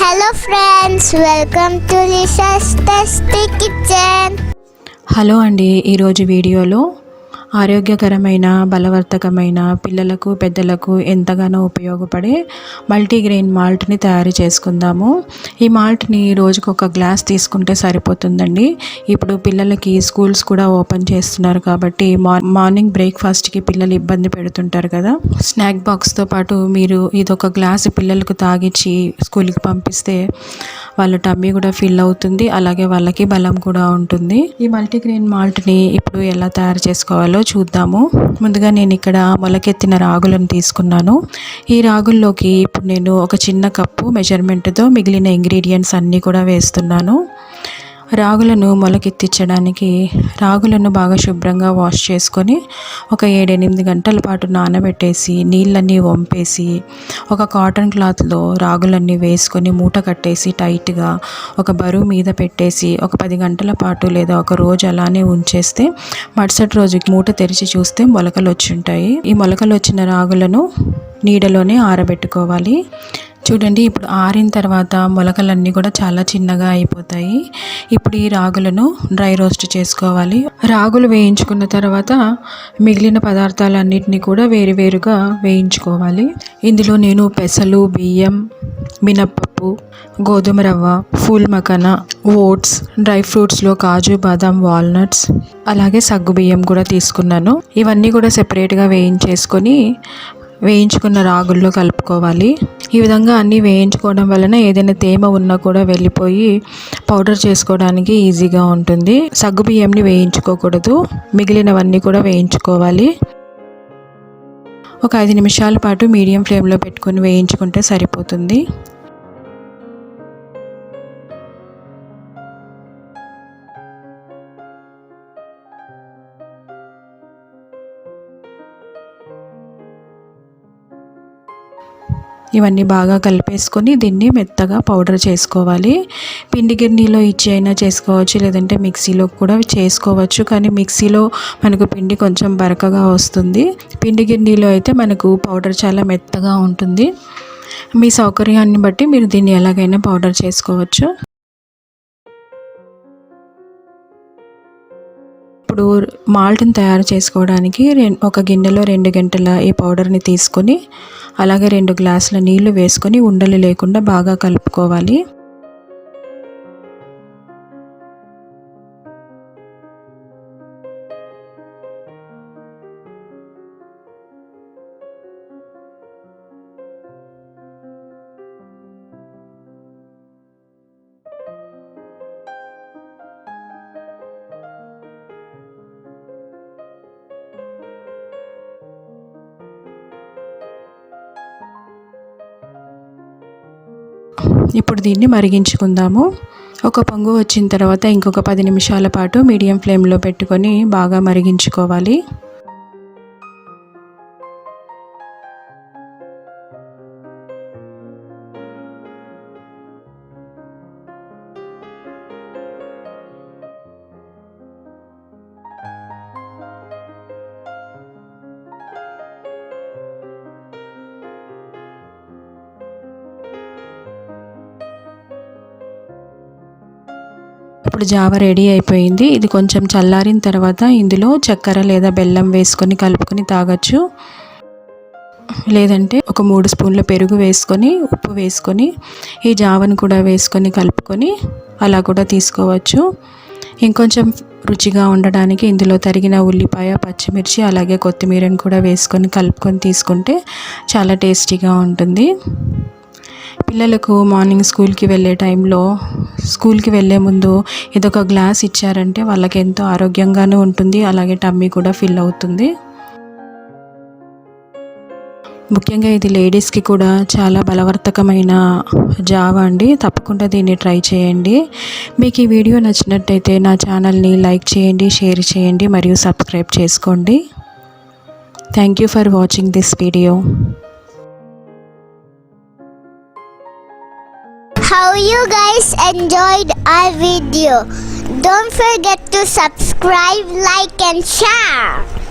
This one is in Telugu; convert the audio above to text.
Hello friends, welcome to Lisa's Tasty Kitchen. Hello అండి, ఈరోజు వీడియోలో ఆరోగ్యకరమైన బలవర్ధకమైన పిల్లలకు పెద్దలకు ఎంతగానో ఉపయోగపడే మల్టీగ్రెయిన్ మాల్ట్ని తయారు చేసుకుందాము. ఈ మాల్ట్ని రోజుకు ఒక గ్లాస్ తీసుకుంటే సరిపోతుందండి. ఇప్పుడు పిల్లలకి స్కూల్స్ కూడా ఓపెన్ చేస్తున్నారు కాబట్టి మార్నింగ్ బ్రేక్ఫాస్ట్కి పిల్లలు ఇబ్బంది పెడుతుంటారు కదా. స్నాక్ బాక్స్తో పాటు మీరు ఇదొక గ్లాస్ పిల్లలకు తాగిచ్చి స్కూల్కి పంపిస్తే వాళ్ళ టమ్మీ కూడా ఫిల్ అవుతుంది, అలాగే వాళ్ళకి బలం కూడా ఉంటుంది. ఈ మల్టీగ్రెయిన్ మాల్ట్ని ఇప్పుడు ఎలా తయారు చేసుకోవాలో చూద్దాము. ముందుగా నేను ఇక్కడ మొలకెత్తిన రాగులను తీసుకున్నాను. ఈ రాగుల్లోకి ఇప్పుడు నేను ఒక చిన్న కప్పు మెజర్మెంట్తో మిగిలిన ఇంగ్రీడియంట్స్ అన్నీ కూడా వేస్తున్నాను. రాగులను మొలకెత్తించడానికి రాగులను బాగా శుభ్రంగా వాష్ చేసుకొని ఒక 7-8 గంటల పాటు నానబెట్టేసి నీళ్ళన్నీ వంపేసి ఒక కాటన్ క్లాత్లో రాగులన్నీ వేసుకొని మూట కట్టేసి టైట్గా ఒక బరువు మీద పెట్టేసి ఒక 10 గంటల పాటు లేదా ఒక రోజు అలానే ఉంచేస్తే మరుసటి రోజుకి మూట తెరిచి చూస్తే మొలకలు వచ్చి ఉంటాయి. ఈ మొలకలు వచ్చిన రాగులను నీడలోనే ఆరబెట్టుకోవాలి. చూడండి, ఇప్పుడు ఆరిన తర్వాత మొలకలన్నీ కూడా చాలా చిన్నగా అయిపోతాయి. ఇప్పుడు ఈ రాగులను డ్రై రోస్ట్ చేసుకోవాలి. రాగులు వేయించుకున్న తర్వాత మిగిలిన పదార్థాలన్నింటినీ కూడా వేరువేరుగా వేయించుకోవాలి. ఇందులో నేను పెసలు, బియ్యం, మినప్పప్పు, గోధుమ రవ్వ, ఫూల్ మకానా, ఓట్స్, డ్రై ఫ్రూట్స్లో కాజు, బాదాం, వాల్నట్స్, అలాగే సగ్గు బియ్యం కూడా తీసుకున్నాను. ఇవన్నీ కూడా సెపరేట్గా వేయించుకున్న రాగుల్లో కలుపుకోవాలి. ఈ విధంగా అన్నీ వేయించుకోవడం వలన ఏదైనా తేమ ఉన్నా కూడా వెళ్ళిపోయి పౌడర్ చేసుకోవడానికి ఈజీగా ఉంటుంది. సగ్గు బియ్యంని వేయించుకోకూడదు, మిగిలినవన్నీ కూడా వేయించుకోవాలి. ఒక 5 నిమిషాల పాటు మీడియం ఫ్లేమ్లో పెట్టుకొని వేయించుకుంటే సరిపోతుంది. ఇవన్నీ బాగా కలిపేసుకొని దీన్ని మెత్తగా పౌడర్ చేసుకోవాలి. పిండి గిన్నెలో ఇచ్చి అయినా చేసుకోవచ్చు, లేదంటే మిక్సీలో కూడా చేసుకోవచ్చు. కానీ మిక్సీలో మనకు పిండి కొంచెం బరకగా వస్తుంది. పిండి గిన్నెలో అయితే మనకు పౌడర్ చాలా మెత్తగా ఉంటుంది. మీ సౌకర్యాన్ని బట్టి మీరు దీన్ని ఎలాగైనా పౌడర్ చేసుకోవచ్చు. ఇప్పుడు మాల్ట్ని తయారు చేసుకోవడానికి ఒక గిన్నెలో 2 గంటల ఈ పౌడర్ని తీసుకొని అలాగే 2 గ్లాసుల నీళ్లు వేసుకొని ఉండలు లేకుండా బాగా కలుపుకోవాలి. ఇప్పుడు దీన్ని మరిగించుకుందాము. ఒక పొంగు వచ్చిన తర్వాత ఇంకొక 10 నిమిషాల పాటు మీడియం ఫ్లేమ్లో పెట్టుకొని బాగా మరిగించుకోవాలి. ఇప్పుడు జావ రెడీ అయిపోయింది. ఇది కొంచెం చల్లారిన తర్వాత ఇందులో చక్కెర లేదా బెల్లం వేసుకొని కలుపుకొని తాగొచ్చు. లేదంటే ఒక 3 స్పూన్ల పెరుగు వేసుకొని ఉప్పు వేసుకొని ఈ జావను కూడా వేసుకొని కలుపుకొని అలా కూడా తీసుకోవచ్చు. ఇంకొంచెం రుచిగా ఉండడానికి ఇందులో తరిగిన ఉల్లిపాయ, పచ్చిమిర్చి, అలాగే కొత్తిమీరని కూడా వేసుకొని కలుపుకొని తీసుకుంటే చాలా టేస్టీగా ఉంటుంది. పిల్లలకు మార్నింగ్ స్కూల్కి వెళ్ళే ముందు ఇదొక గ్లాస్ ఇచ్చారంటే వాళ్ళకి ఎంతో ఆరోగ్యంగానూ ఉంటుంది, అలాగే టమ్మీ కూడా ఫిల్ అవుతుంది. ముఖ్యంగా ఇది లేడీస్కి కూడా చాలా బలవర్ధకమైన జావ అండి. తప్పకుండా దీన్ని ట్రై చేయండి. మీకు ఈ వీడియో నచ్చినట్టయితే నా ఛానల్ని లైక్ చేయండి, షేర్ చేయండి మరియు సబ్స్క్రైబ్ చేసుకోండి. Thank you for watching this video. How you guys enjoyed our video? Don't forget to subscribe, like and share.